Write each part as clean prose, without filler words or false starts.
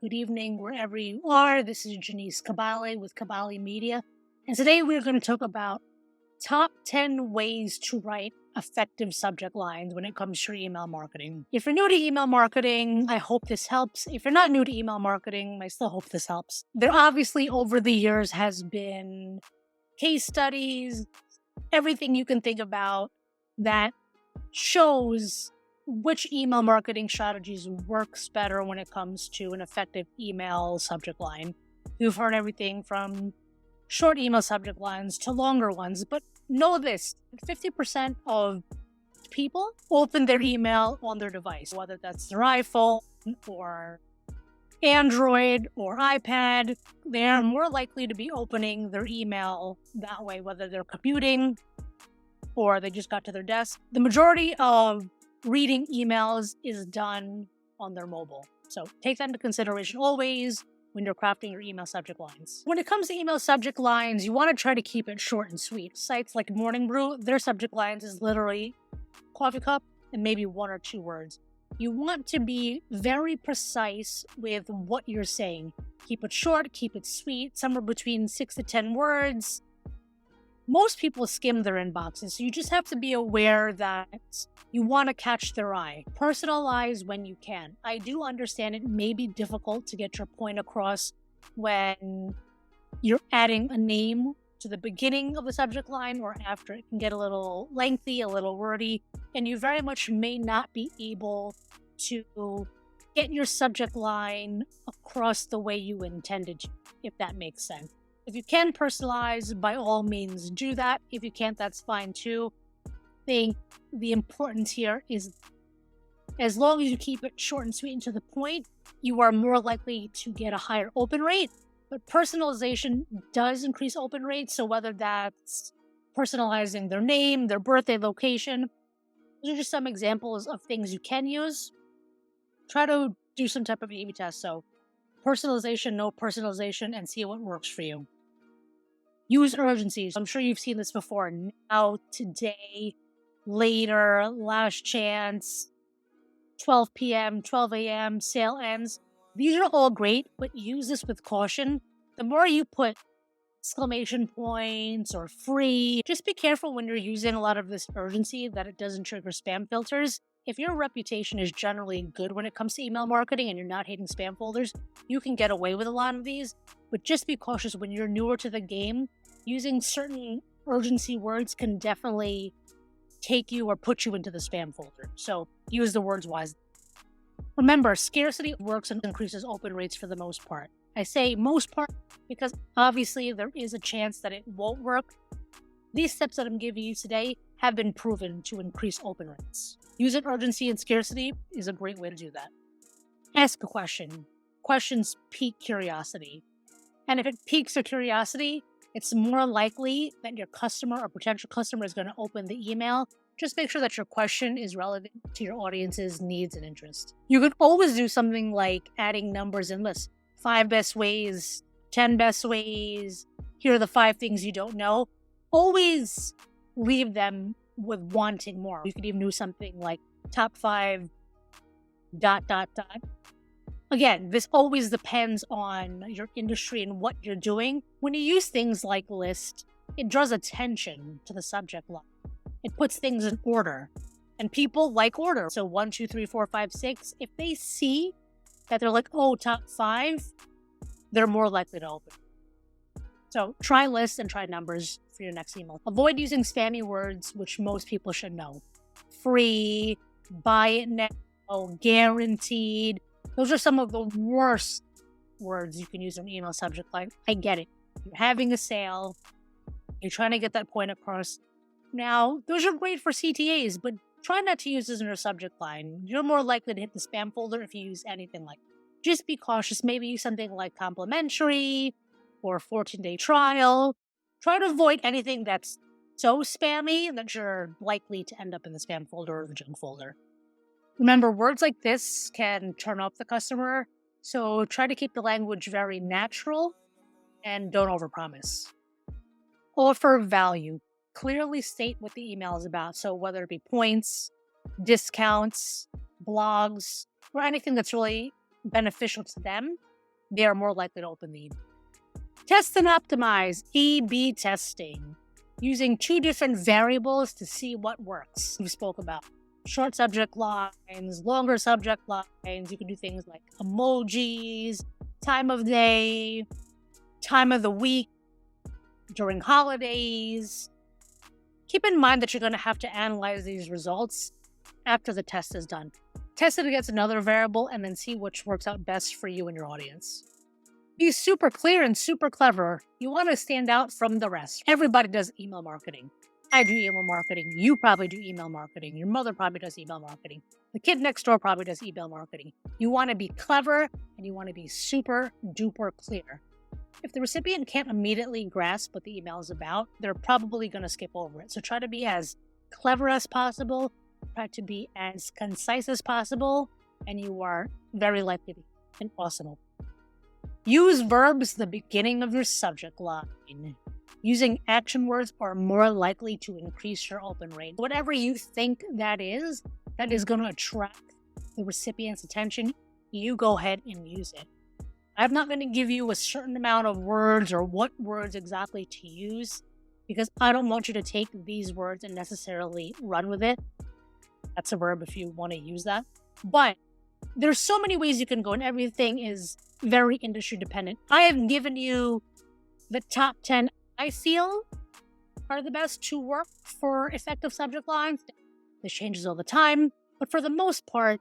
good evening, wherever you are. This is jcabale with Cabale Media. And today we're going to talk about top 10 ways to write effective subject lines when it comes to your email marketing. If you're new to email marketing, I hope this helps. If you're not new to email marketing, I still hope this helps. There obviously over the years has been case studies, everything you can think about that shows which email marketing strategies works better when it comes to an effective email subject line. You've heard everything from short email subject lines to longer ones, but know this, 50% of people open their email on their device, whether that's their iPhone or Android or iPad. They're more likely to be opening their email that way, whether they're commuting or they just got to their desk. The majority of reading emails is done on their mobile. So take that into consideration always when you're crafting your email subject lines. When it comes to email subject lines, you want to try to keep it short and sweet. Sites like Morning Brew, their subject lines is literally coffee cup and maybe one or two words. You want to be very precise with what you're saying. Keep it short, keep it sweet, somewhere between 6 to 10 words. Most people skim their inboxes, so you just have to be aware that you want to catch their eye. Personalize when you can. I do understand it may be difficult to get your point across when you're adding a name to the beginning of the subject line or after. It can get a little lengthy, a little wordy, and you very much may not be able to get your subject line across the way you intended to, if that makes sense. If you can personalize, by all means do that. If you can't, that's fine too. I think the importance here is as long as you keep it short and sweet and to the point, you are more likely to get a higher open rate. But personalization does increase open rates. So whether that's personalizing their name, their birthday, location, those are just some examples of things you can use. Try to do some type of A/B test. So personalization, no personalization, and see what works for you. Use urgencies. I'm sure you've seen this before. Now, today, later, last chance, 12 p.m., 12 a.m., sale ends. These are all great, but use this with caution. The more you put exclamation points or free, just be careful when you're using a lot of this urgency that it doesn't trigger spam filters. If your reputation is generally good when it comes to email marketing and you're not hitting spam folders, you can get away with a lot of these, but just be cautious when you're newer to the game. Using certain urgency words can definitely take you or put you into the spam folder. So use the words wisely. Remember, scarcity works and increases open rates for the most part. I say most part because obviously there is a chance that it won't work. These steps that I'm giving you today have been proven to increase open rates. Using urgency and scarcity is a great way to do that. Ask a question. Questions pique curiosity. And if it piques your curiosity, it's more likely that your customer or potential customer is going to open the email. Just make sure that your question is relevant to your audience's needs and interests. You could always do something like adding numbers in lists. 5 best ways, 10 best ways. Here are the 5 things you don't know. Always leave them with wanting more. You could even do something like top 5 ... Again, this always depends on your industry and what you're doing. When you use things like list, it draws attention to the subject line. It puts things in order. And people like order. So 1, 2, 3, 4, 5, 6. If they see that they're like, oh, top 5, they're more likely to open. So try lists and try numbers for your next email. Avoid using spammy words, which most people should know. Free, buy it now, guaranteed. Those are some of the worst words you can use in an email subject line. I get it. You're having a sale. You're trying to get that point across. Now, those are great for CTAs, but try not to use this in your subject line. You're more likely to hit the spam folder if you use anything like that. Just be cautious. Maybe use something like complimentary or 14-day trial. Try to avoid anything that's so spammy that you're likely to end up in the spam folder or the junk folder. Remember, words like this can turn off the customer, so try to keep the language very natural and don't overpromise. Offer value. Clearly state what the email is about, so whether it be points, discounts, blogs, or anything that's really beneficial to them, they are more likely to open the email. Test and optimize, A/B testing, using 2 different variables to see what works. We spoke about short subject lines, longer subject lines. You can do things like emojis, time of day, time of the week, during holidays. Keep in mind that you're going to have to analyze these results after the test is done. Test it against another variable and then see which works out best for you and your audience. Be super clear and super clever. You want to stand out from the rest. Everybody does email marketing. I do email marketing. You probably do email marketing. Your mother probably does email marketing. The kid next door probably does email marketing. You want to be clever and you want to be super duper clear. If the recipient can't immediately grasp what the email is about, they're probably going to skip over it. So try to be as clever as possible, try to be as concise as possible, and you are very likely to be an awesome. Use verbs at the beginning of your subject line. Using action words are more likely to increase your open rate. Whatever you think that is going to attract the recipient's attention, you go ahead and use it. I'm not going to give you a certain amount of words or what words exactly to use because I don't want you to take these words and necessarily run with it. That's a verb if you want to use that. But there's so many ways you can go and everything is very industry dependent. I have given you the top 10 I feel are the best to work for effective subject lines. This changes all the time, but for the most part,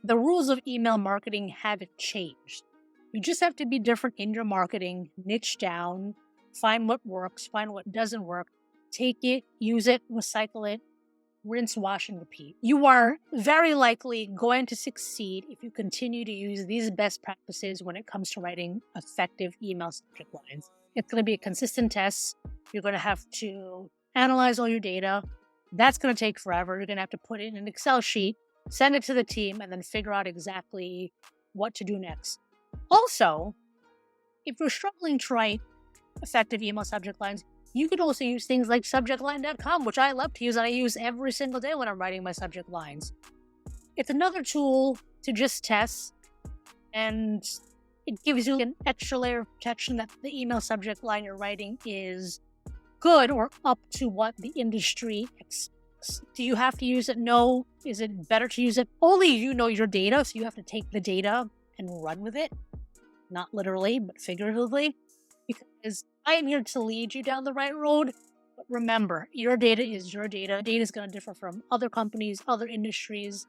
the rules of email marketing haven't changed. You just have to be different in your marketing, niche down, find what works, find what doesn't work, take it, use it, recycle it, rinse, wash, and repeat. You are very likely going to succeed if you continue to use these best practices when it comes to writing effective email subject lines. It's going to be a consistent test. You're going to have to analyze all your data. That's going to take forever. You're going to have to put it in an Excel sheet, send it to the team, and then figure out exactly what to do next. Also, if you're struggling to write effective email subject lines, you could also use things like subjectline.com, which I love to use and I use every single day when I'm writing my subject lines. It's another tool to just test, and it gives you an extra layer of protection that the email subject line you're writing is good or up to what the industry expects. Do you have to use it? No. Is it better to use it? Only you know your data, so you have to take the data and run with it. Not literally, but figuratively. Because I am here to lead you down the right road. But remember, your data is your data. Data is going to differ from other companies, other industries.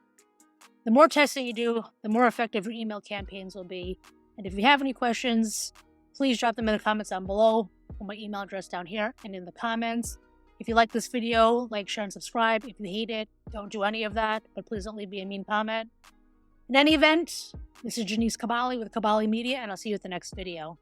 The more testing you do, the more effective your email campaigns will be. And if you have any questions, please drop them in the comments down below. Put my email address down here and in the comments. If you like this video, like, share, and subscribe. If you hate it, don't do any of that. But please don't leave me a mean comment. In any event, this is jcabale with Cabale Media, and I'll see you at the next video.